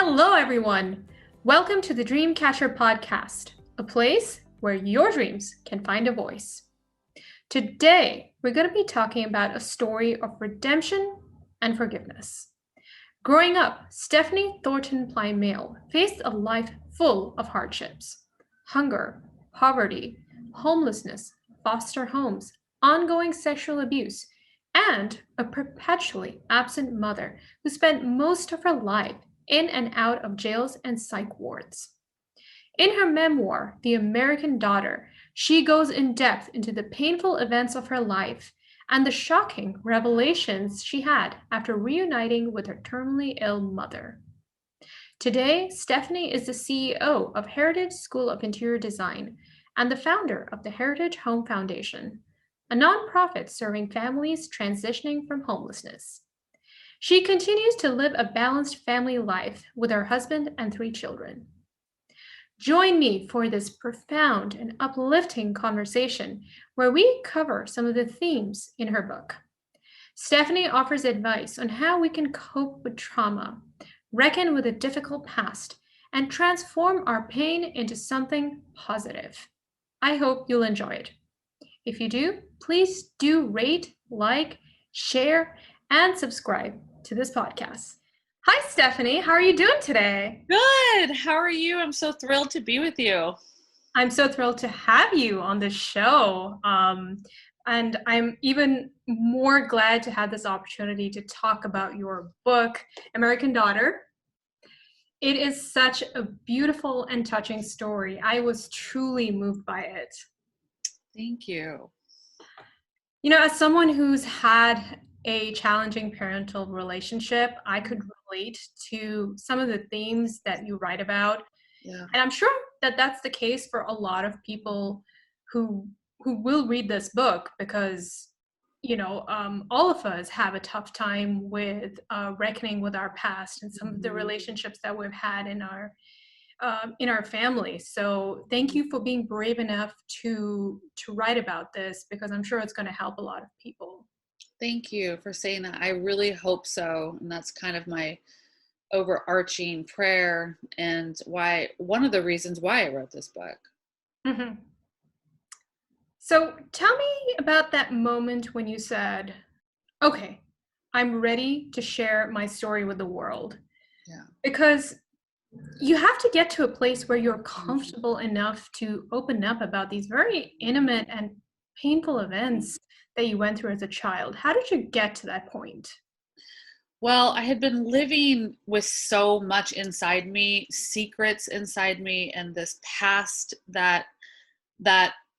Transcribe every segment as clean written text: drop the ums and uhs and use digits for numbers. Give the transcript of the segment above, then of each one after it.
Hello, everyone. Welcome to the Dreamcatcher podcast, a place where your dreams can find a voice. Today, we're going to be talking about a story of redemption and forgiveness. Growing up, Stephanie Thornton Plymale faced a life full of hardships: hunger, poverty, homelessness, foster homes, ongoing sexual abuse, and a perpetually absent mother who spent most of her life in and out of jails and psych wards. In her memoir, The American Daughter, she goes in depth into the painful events of her life and the shocking revelations she had after reuniting with her terminally ill mother. Today, Stephanie is the CEO of Heritage School of Interior Design and the founder of the Heritage Home Foundation, a nonprofit serving families transitioning from homelessness. She continues to live a balanced family life with her husband and 3 children. Join me for this profound and uplifting conversation where we cover some of the themes in her book. Stephanie offers advice on how we can cope with trauma, reckon with a difficult past, and transform our pain into something positive. I hope you'll enjoy it. If you do, please do rate, like, share, and subscribe to this podcast. Hi, Stephanie. How are you doing today? Good. How are you? I'm so thrilled to be with you. I'm so thrilled to have you on the show. And I'm even more glad to have this opportunity to talk about your book, American Daughter. It is such a beautiful and touching story. I was truly moved by it. Thank you. You know, as someone who's had a challenging parental relationship, I could relate to some of the themes that you write about. Yeah. And I'm sure that that's the case for a lot of people who will read this book because, all of us have a tough time with reckoning with our past and some of the relationships that we've had in our family. So thank you for being brave enough to write about this, because I'm sure it's going to help a lot of people. Thank you for saying that. I really hope so. And that's kind of my overarching prayer and one of the reasons why I wrote this book. Mm-hmm. So tell me about that moment when you said, okay, I'm ready to share my story with the world. Yeah. Because you have to get to a place where you're comfortable enough to open up about these very intimate and painful events that you went through as a child. How did you get to that point? Well, I had been living with so much inside me, secrets inside me, and this past that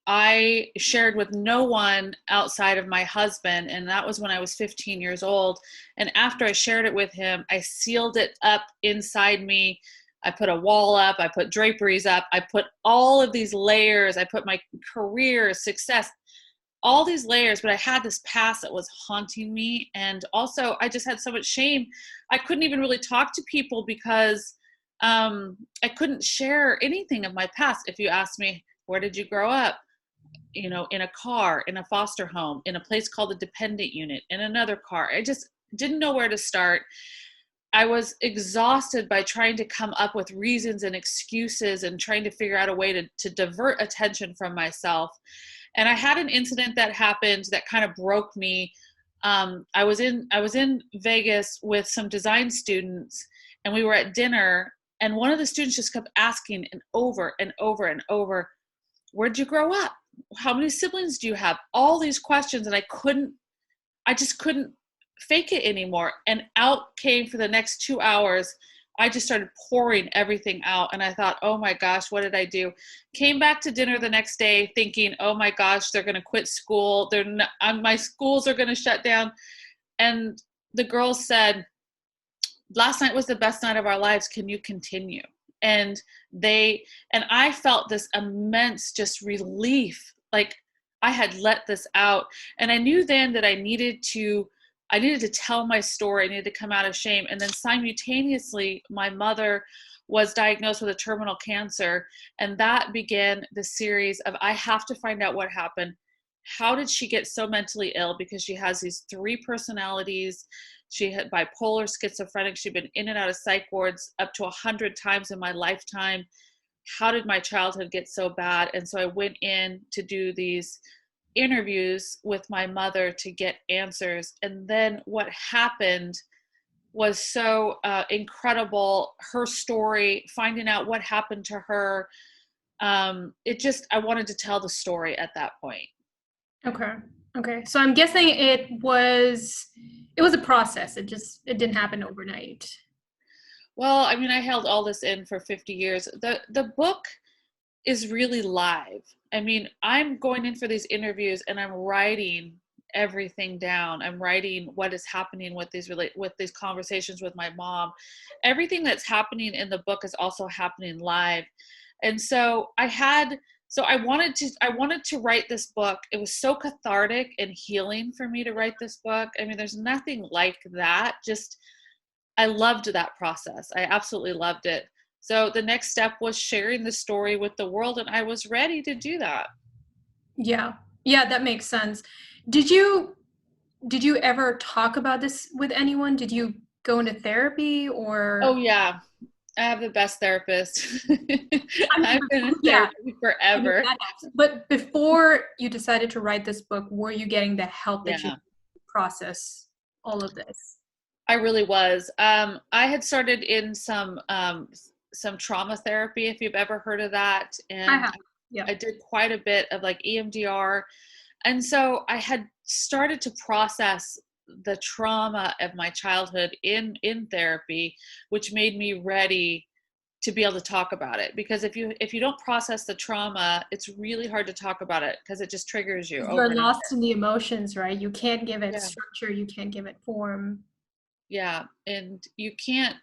I shared with no one outside of my husband. And that was when I was 15 years old. And after I shared it with him, I sealed it up inside me. I put a wall up, I put draperies up, I put all of these layers, I put my career, success, all these layers, but I had this past that was haunting me. And also I just had so much shame. I couldn't even really talk to people because I couldn't share anything of my past. If you asked me, where did you grow up? In a car, in a foster home, in a place called the dependent unit, in another car. I just didn't know where to start. I was exhausted by trying to come up with reasons and excuses and trying to figure out a way to divert attention from myself. And I had an incident that happened that kind of broke me. I was in Vegas with some design students, and we were at dinner, and one of the students just kept asking and over and over and over, where'd you grow up? How many siblings do you have? All these questions. And I just couldn't fake it anymore. And out came, for the next 2 hours, I just started pouring everything out. And I thought, oh my gosh, what did I do? Came back to dinner the next day thinking, oh my gosh, they're going to quit school. My schools are going to shut down. And the girls said, last night was the best night of our lives. Can you continue? And I felt this immense just relief, like I had let this out. And I knew then that I needed to tell my story. I needed to come out of shame. And then simultaneously, my mother was diagnosed with a terminal cancer. And that began the series of, I have to find out what happened. how did she get so mentally ill? Because she has these 3 personalities. She had bipolar, schizophrenic. She'd been in and out of psych wards up to 100 times in my lifetime. How did my childhood get so bad? And so I went in to do these interviews with my mother to get answers. And then what happened was so incredible. Her story, finding out what happened to her. I wanted to tell the story at that point. Okay. Okay. So I'm guessing it was a process. It didn't happen overnight. Well, I mean, I held all this in for 50 years. The book is really live. I mean, I'm going in for these interviews and I'm writing everything down. I'm writing what is happening with these conversations with my mom. Everything that's happening in the book is also happening live. And so I wanted to write this book. It was so cathartic and healing for me to write this book. I mean, there's nothing like that. Just, I loved that process. I absolutely loved it. So the next step was sharing the story with the world, and I was ready to do that. Yeah. Yeah, that makes sense. Did you ever talk about this with anyone? Did you go into therapy or? Oh yeah. I have the best therapist. I've been in Yeah, therapy forever. but before you decided to write this book, were you getting the help that you Yeah, process all of this? I really was. I had started in some trauma therapy, if you've ever heard of that, I and have. Yeah. I did quite a bit of like EMDR, and so I had started to process the trauma of my childhood in therapy, which made me ready to be able to talk about it. Because if you don't process the trauma, it's really hard to talk about it because it just triggers you over You're and over. lost in the emotions, right? You can't give it Yeah. structure, you can't give it form. Yeah, and you can't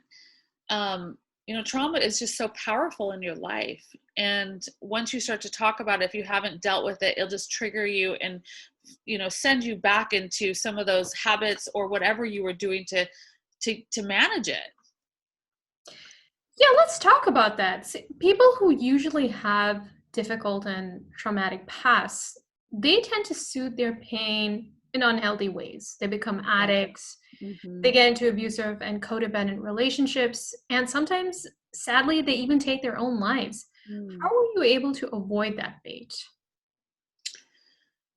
trauma is just so powerful in your life. And once you start to talk about it, if you haven't dealt with it, it'll just trigger you and send you back into some of those habits or whatever you were doing to manage it. Yeah, let's talk about that. People who usually have difficult and traumatic pasts, they tend to soothe their pain in unhealthy ways. They become addicts, Mm-hmm. they get into abusive and codependent relationships, and sometimes, sadly, they even take their own lives. How were you able to avoid that fate?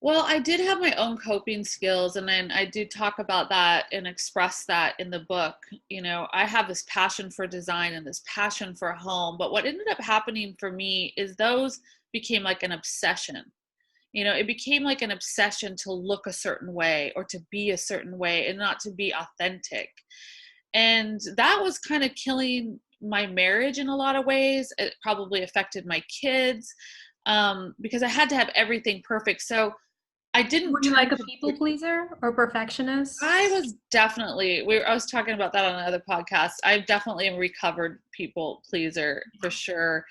Well, I did have my own coping skills, and then I do talk about that and express that in the book. I have this passion for design and this passion for home, but what ended up happening for me is those became like an obsession. It became like an obsession to look a certain way or to be a certain way and not to be authentic. And that was kind of killing my marriage in a lot of ways. It probably affected my kids because I had to have everything perfect. So I didn't Were you turn like a to. people pleaser or perfectionist? I was definitely. I was talking about that on another podcast. I definitely am a recovered people pleaser for sure.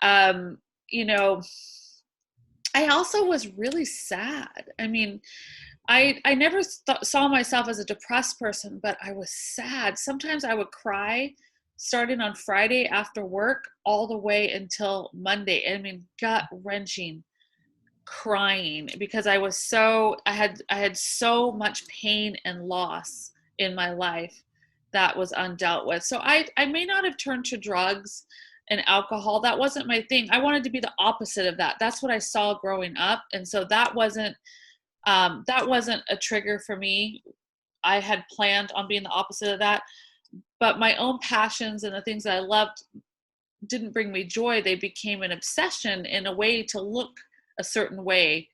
Um, you know, I also was really sad. I mean, I never saw myself as a depressed person, but I was sad. Sometimes I would cry starting on Friday after work all the way until Monday. I mean, gut wrenching crying because I had so much pain and loss in my life that was undealt with. So I may not have turned to drugs and alcohol. That wasn't my thing. I wanted to be the opposite of that. That's what I saw growing up. And so that wasn't a trigger for me. I had planned on being the opposite of that, but my own passions and the things that I loved didn't bring me joy. They became an obsession in a way to look a certain way.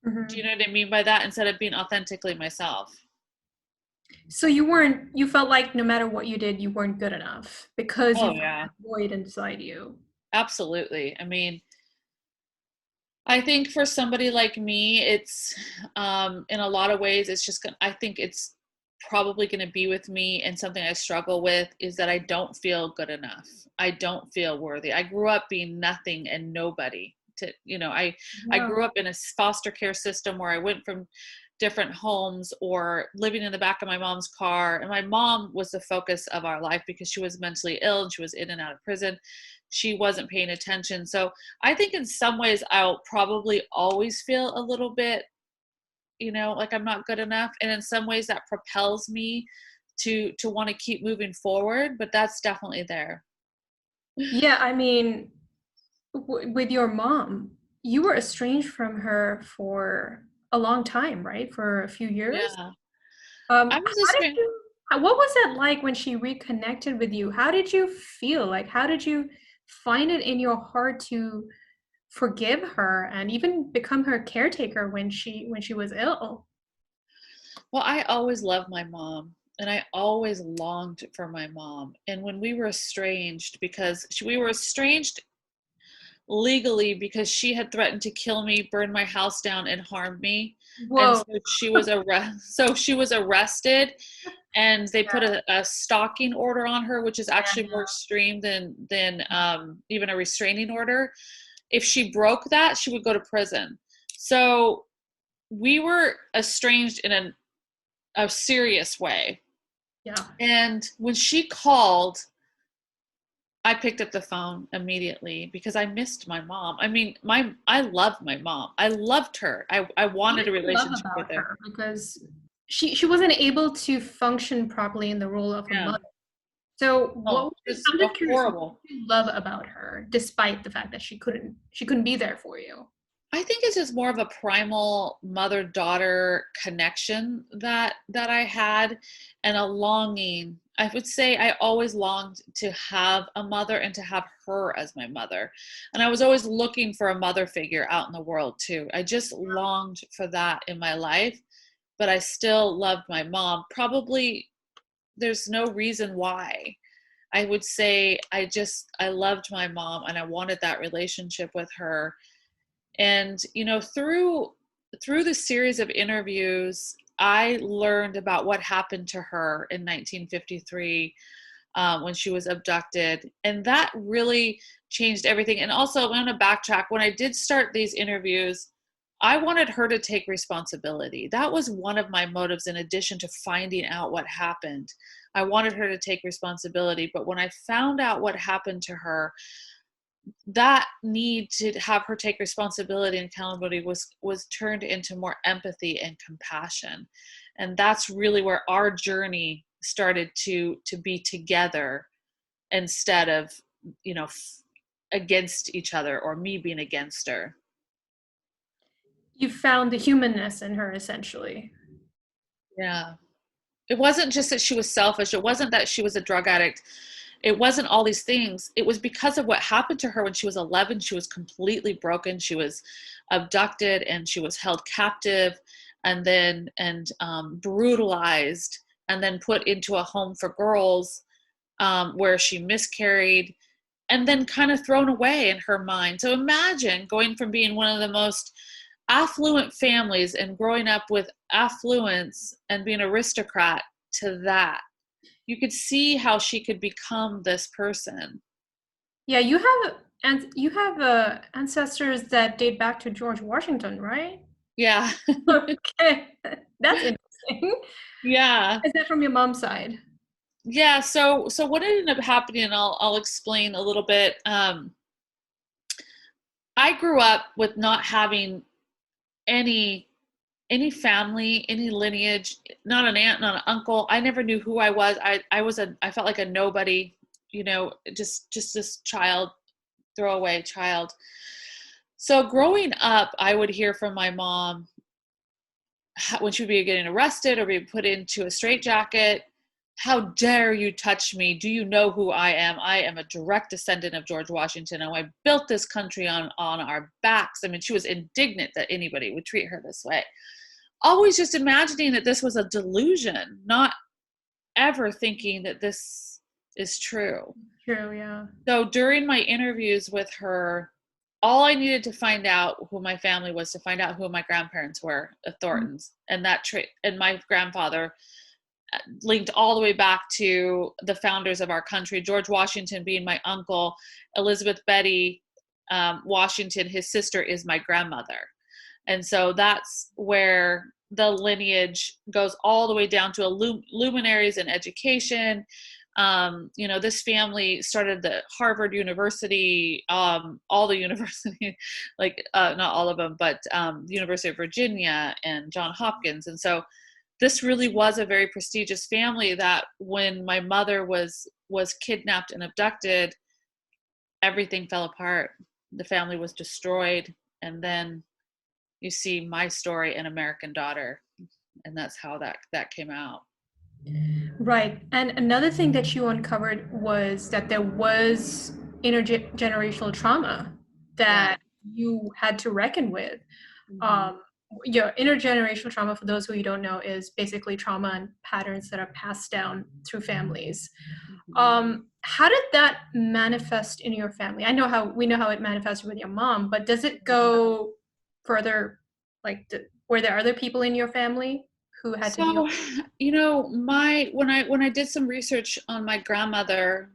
Do you Mhm. know what I mean by that? Instead of being authentically myself. So you felt like no matter what you did, you weren't good enough because you Oh felt yeah, that void inside you. absolutely. I mean, I think for somebody like me, it's in a lot of ways, it's just, I think it's probably going to be with me. And something I struggle with is that I don't feel good enough. I don't feel worthy. I grew up being nothing and nobody. I Yeah. grew up in a foster care system where I went from different homes or living in the back of my mom's car. And my mom was the focus of our life because she was mentally ill and she was in and out of prison. She wasn't paying attention. So I think in some ways I'll probably always feel a little bit like I'm not good enough. And in some ways that propels me to want to keep moving forward, but that's definitely there. Yeah, I mean, with your mom, you were estranged from her for a long time, right? For a few years. Yeah. I was How did a you, what was it like when she reconnected with you? How did you feel? Like, how did you find it in your heart to forgive her and even become her caretaker when she was ill? Well, I always loved my mom and I always longed for my mom. And when we were estranged, because we were estranged legally because she had threatened to kill me, burn my house down, and harm me. And Whoa. so she was arrested, and they put Yeah. a stalking order on her, which is actually Yeah. more extreme than even a restraining order. If she broke that, she would go to prison. So we were estranged in a serious way. Yeah. And when she called, I picked up the phone immediately because I missed my mom. I mean, I loved my mom. I loved her. I What wanted did a you love relationship with about her. her? Because she wasn't able to function properly in the role of a Yeah. mother. So Oh, just I'm just curious, what horrible. did you love about her, despite the fact that she couldn't be there for you? I think it's just more of a primal mother-daughter connection that I had, and a longing. I would say I always longed to have a mother and to have her as my mother. And I was always looking for a mother figure out in the world too. I just longed for that in my life, but I still loved my mom. Probably there's no reason why. I would say I loved my mom and I wanted that relationship with her. And through the series of interviews, I learned about what happened to her in 1953, when she was abducted, and that really changed everything. And also, I'm going to backtrack. When I did start these interviews, I wanted her to take responsibility. That was one of my motives, in addition to finding out what happened. I wanted her to take responsibility. But when I found out what happened to her, that need to have her take responsibility and accountability was turned into more empathy and compassion. And that's really where our journey started to be together, instead of against each other, or me being against her. You found the humanness in her, essentially. Yeah, it wasn't just that she was selfish. It wasn't that she was a drug addict. It wasn't all these things. It was because of what happened to her when she was 11. She was completely broken. She was abducted and she was held captive, and then brutalized, and then put into a home for girls, where she miscarried, and then kind of thrown away in her mind. So imagine going from being one of the most affluent families and growing up with affluence and being an aristocrat to that. You could see how she could become this person. Yeah, you have ancestors that date back to George Washington, right? Yeah. Okay, that's interesting. Yeah. Is that from your mom's side? Yeah. So what ended up happening, and I'll explain a little bit. I grew up with not having any family, any lineage, not an aunt, not an uncle. I never knew who I was. I felt like a nobody, just this child, throwaway child. So growing up, I would hear from my mom when she would be getting arrested or be put into a straitjacket. How dare you touch me? Do you know who I am? I am a direct descendant of George Washington, and I built this country on our backs. I mean, she was indignant that anybody would treat her this way. Always just imagining that this was a delusion, not ever thinking that this is true. True, yeah. So during my interviews with her, all I needed to find out who my family was, to find out who my grandparents were, the Thorntons, and and my grandfather linked all the way back to the founders of our country, George Washington being my uncle, Elizabeth Betty Washington, his sister, is my grandmother. And so that's where the lineage goes all the way down to luminaries in education, This family started the Harvard University, all the university, like not all of them, but the University of Virginia and John Hopkins. And so this really was a very prestigious family that when my mother was kidnapped and abducted, everything fell apart. The family was destroyed. And then you see my story, An American Daughter. And that's how that came out. Right. And another thing that you uncovered was that there was intergenerational trauma that you had to reckon with. Mm-hmm. Intergenerational trauma, for those who you don't know, is basically trauma and patterns that are passed down through families. How did that manifest in your family? We know how it manifested with your mom, but does it go further? Like, were there other people in your family who had to deal? So, when I did some research on my grandmother,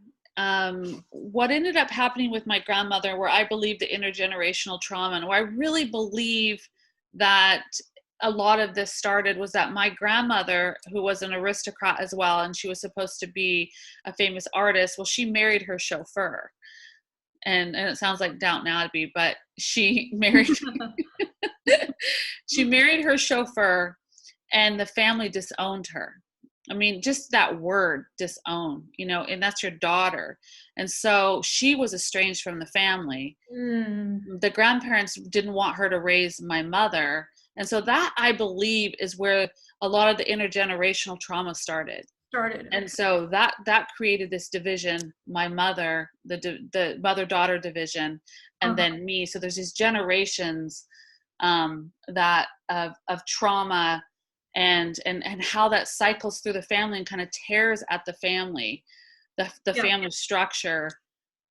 what ended up happening with my grandmother, where I believe the intergenerational trauma, and where I really believe that a lot of this started, was that my grandmother, who was an aristocrat as well, and she was supposed to be a famous artist, well, she married her chauffeur. And it sounds like Downton Abbey, but she married she married her chauffeur, and the family disowned her. I mean, just that word, disown, and that's your daughter. And so she was estranged from the family. The grandparents didn't want her to raise my mother. And so that, I believe, is where a lot of the intergenerational trauma started. And so that created this division, my mother, the mother-daughter division, and then me. So there's these generations that of trauma and how that cycles through the family and kind of tears at the family, the family structure.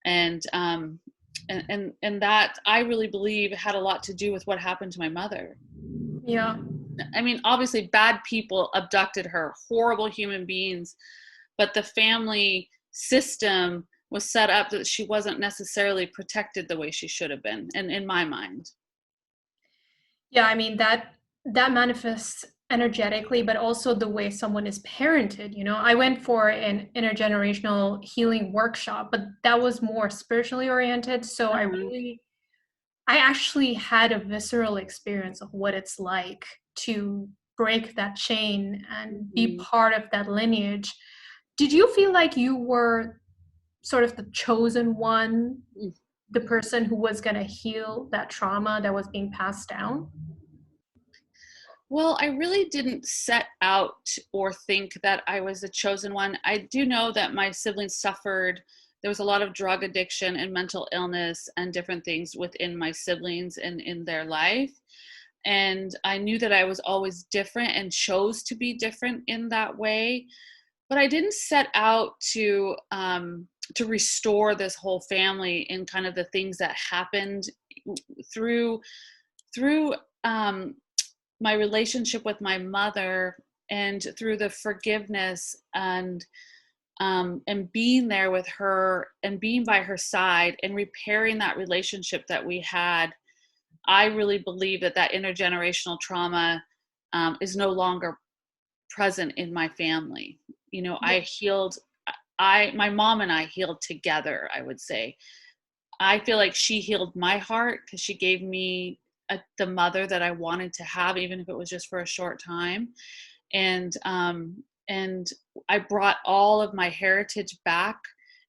And that, I really believe, had a lot to do with what happened to my mother. Yeah. I mean, obviously bad people abducted her, horrible human beings, but the family system was set up that she wasn't necessarily protected the way she should have been, and in my mind. Yeah, I mean, that manifests energetically, but also the way someone is parented. I went for an intergenerational healing workshop, but that was more spiritually oriented. So I actually had a visceral experience of what it's like to break that chain and be part of that lineage. Did you feel like you were sort of the chosen one, the person who was going to heal that trauma that was being passed down? Well, I really didn't set out or think that I was the chosen one. I do know that my siblings suffered. There was a lot of drug addiction and mental illness and different things within my siblings and in their life. And I knew that I was always different and chose to be different in that way. But I didn't set out to restore this whole family in kind of the things that happened through my relationship with my mother, and through the forgiveness and being there with her and being by her side and repairing that relationship that we had. I really believe that intergenerational trauma is no longer present in my family. I healed. My mom and I healed together, I would say. I feel like she healed my heart because she gave me the mother that I wanted to have, even if it was just for a short time. And I brought all of my heritage back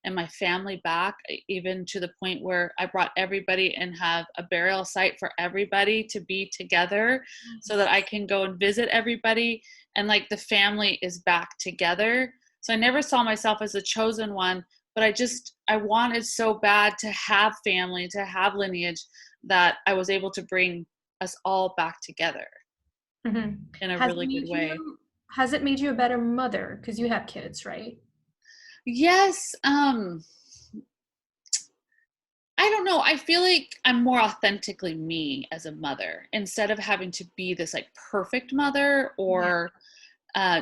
and my family back, even to the point where I brought everybody and have a burial site for everybody to be together, so that I can go and visit everybody, and like the family is back together. So I never saw myself as a chosen one, but I wanted so bad to have family, to have lineage, that I was able to bring us all back together in a really good way. Has it made you a better mother? Because you have kids, right? Yes. I don't know. I feel like I'm more authentically me as a mother, instead of having to be this like perfect mother, or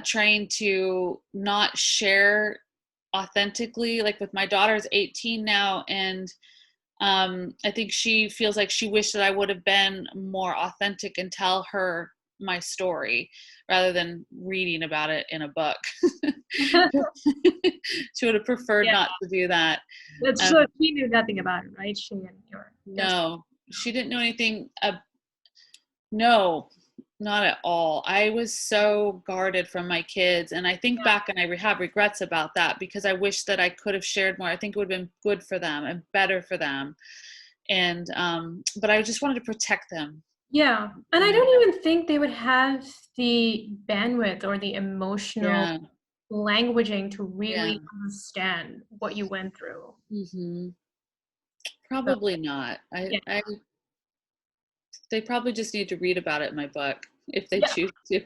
trying to not share authentically. Like with my daughter's 18 now, and I think she feels like she wished that I would have been more authentic and tell her my story rather than reading about it in a book. She She would have preferred Yeah. not to do that. So she knew nothing about it, right? She and your No, she didn't know anything. No, not at all. I was so guarded from my kids. And I think back and I have regrets about that because I wish that I could have shared more. I think it would have been good for them and better for them. And, but I just wanted to protect them. Yeah. And I don't even think they would have the bandwidth or the emotional Yeah. languaging to Yeah. really understand what you went through. Hmm. So, Probably not. yeah. They probably just need to read about it in my book if they Yeah. choose to.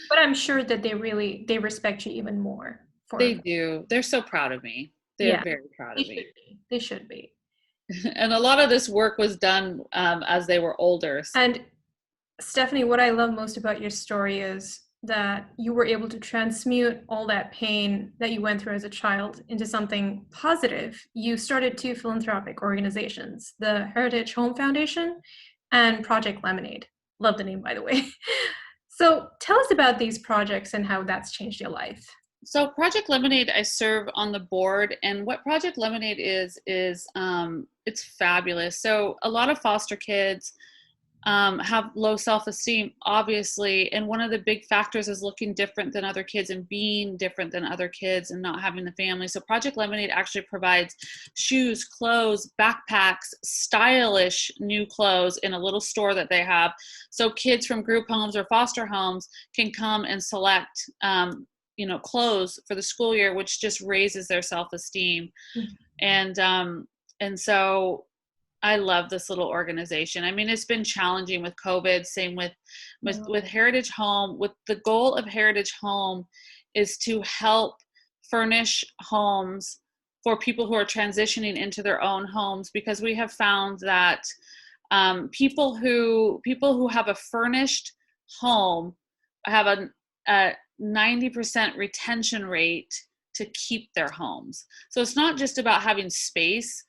But I'm sure that they respect you even more They for do. They're so proud of me. They're yeah. very proud They of should me. be. They should be. And a lot of this work was done as they were older. And Stephanie, what I love most about your story is that you were able to transmute all that pain that you went through as a child into something positive. You started two philanthropic organizations, the Heritage Home Foundation and Project Lemonade. Love the name, by the way. So tell us about these projects and how that's changed your life. So Project Lemonade, I serve on the board, and what Project Lemonade is it's fabulous. So a lot of foster kids have low self-esteem, obviously, and one of the big factors is looking different than other kids and being different than other kids and not having the family. So Project Lemonade actually provides shoes, clothes, backpacks, stylish new clothes in a little store that they have. So kids from group homes or foster homes can come and select clothes for the school year, which just raises their self-esteem. And so I love this little organization. I mean, it's been challenging with COVID, same with Heritage Home. With the goal of Heritage Home is to help furnish homes for people who are transitioning into their own homes, because we have found that people who have a furnished home have a 90% retention rate to keep their homes. So it's not just about having space,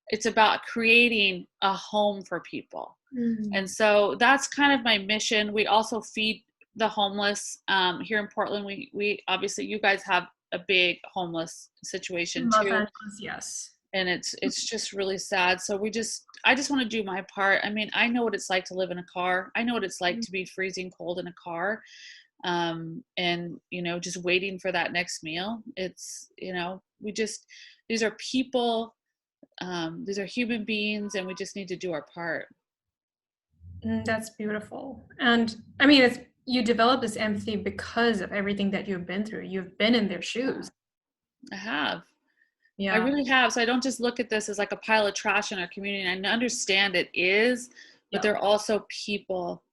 it's about creating a home for people. And so that's kind of my mission. We also feed the homeless here in Portland. We obviously, you guys have a big homeless situation Los too. Angeles, yes. And it's just really sad. So I just want to do my part. I mean, I know what it's like to live in a car. I know what it's like to be freezing cold in a car. And just waiting for that next meal. It's these are people, these are human beings, and we just need to do our part. That's beautiful. And I mean, you develop this empathy because of everything that you've been through. You've been in their shoes. I have. I Yeah. really have. So I don't just look at this as like a pile of trash in our community. I understand it is, but they're also people.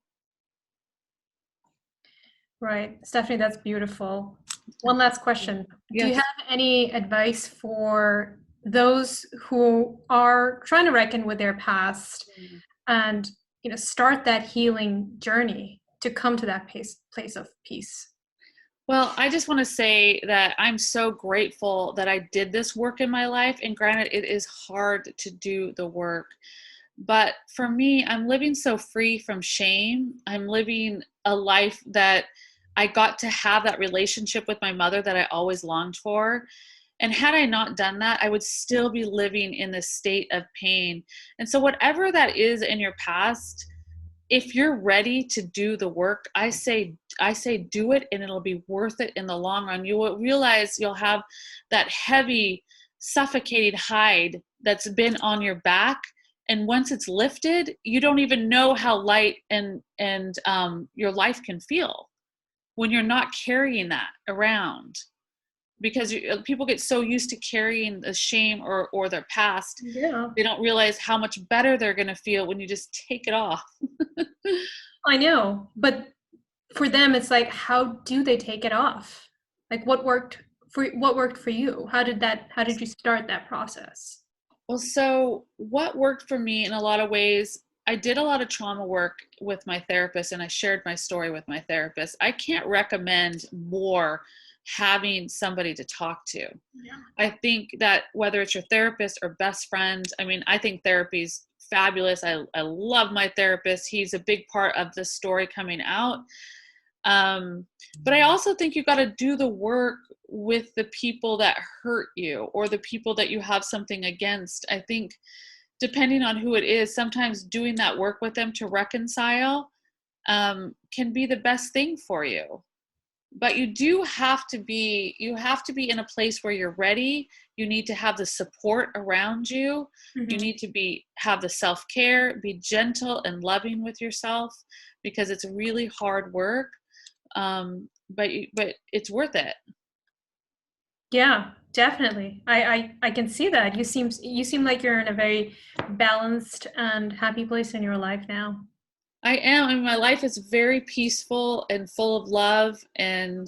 Right. Stephanie, that's beautiful. One last question. Yes. Do you have any advice for those who are trying to reckon with their past and start that healing journey to come to that place of peace? Well, I just want to say that I'm so grateful that I did this work in my life. And granted, it is hard to do the work. But for me, I'm living so free from shame. I'm living a life that I got to have that relationship with my mother that I always longed for. And had I not done that, I would still be living in this state of pain. And so whatever that is in your past, if you're ready to do the work, I say do it, and it'll be worth it in the long run. You will realize you'll have that heavy, suffocating hide that's been on your back. And once it's lifted, you don't even know how light and your life can feel when you're not carrying that around, because people get so used to carrying the shame or their past. Yeah. They don't realize how much better they're going to feel when you just take it off. I know, but for them, it's like, how do they take it off? Like, what worked for you? How did you start that process? Well, so what worked for me in a lot of ways, I did a lot of trauma work with my therapist, and I shared my story with my therapist. I can't recommend more having somebody to talk to. Yeah. I think that whether it's your therapist or best friend, I mean, I think therapy's fabulous. I love my therapist. He's a big part of the story coming out. But I also think you got to do the work with the people that hurt you or the people that you have something against. I think depending on who it is, sometimes doing that work with them to reconcile can be the best thing for you. But you have to be in a place where you're ready. You need to have the support around you. You need to have the self-care, be gentle and loving with yourself, because it's really hard work. But it's worth it. Yeah, definitely. I can see that. You seem like you're in a very balanced and happy place in your life now. I am. I mean, my life is very peaceful and full of love, and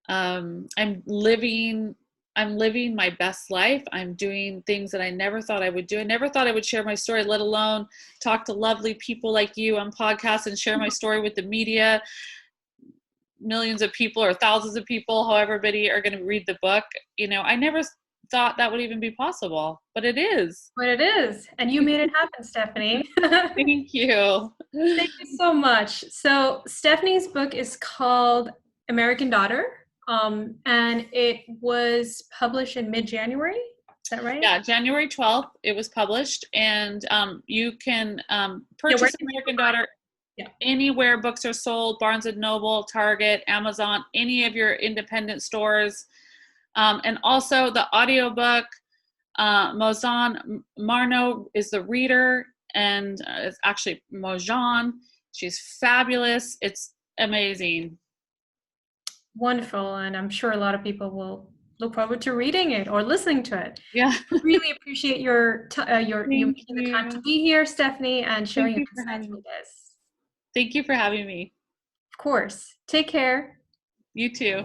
I'm living my best life. I'm doing things that I never thought I would do. I never thought I would share my story, let alone talk to lovely people like you on podcasts and share my story with the media. Millions of people or thousands of people, however many, are going to read the book. I never thought that would even be possible, but it is. But it is. And you made it happen, Stephanie. Thank you. Thank you so much. So Stephanie's book is called American Daughter, and it was published in mid-January. Is that right? Yeah, January 12th it was published, and you can purchase American Daughter anywhere books are sold: Barnes & Noble, Target, Amazon, any of your independent stores. And also the audiobook, Mozan Marno is the reader, and it's actually Mojan. She's fabulous. It's amazing. Wonderful. And I'm sure a lot of people will look forward to reading it or listening to it. Yeah. Really appreciate you making the time to be here, Stephanie, and sharing your insights with us. Thank you for having me. Of course. Take care. You too.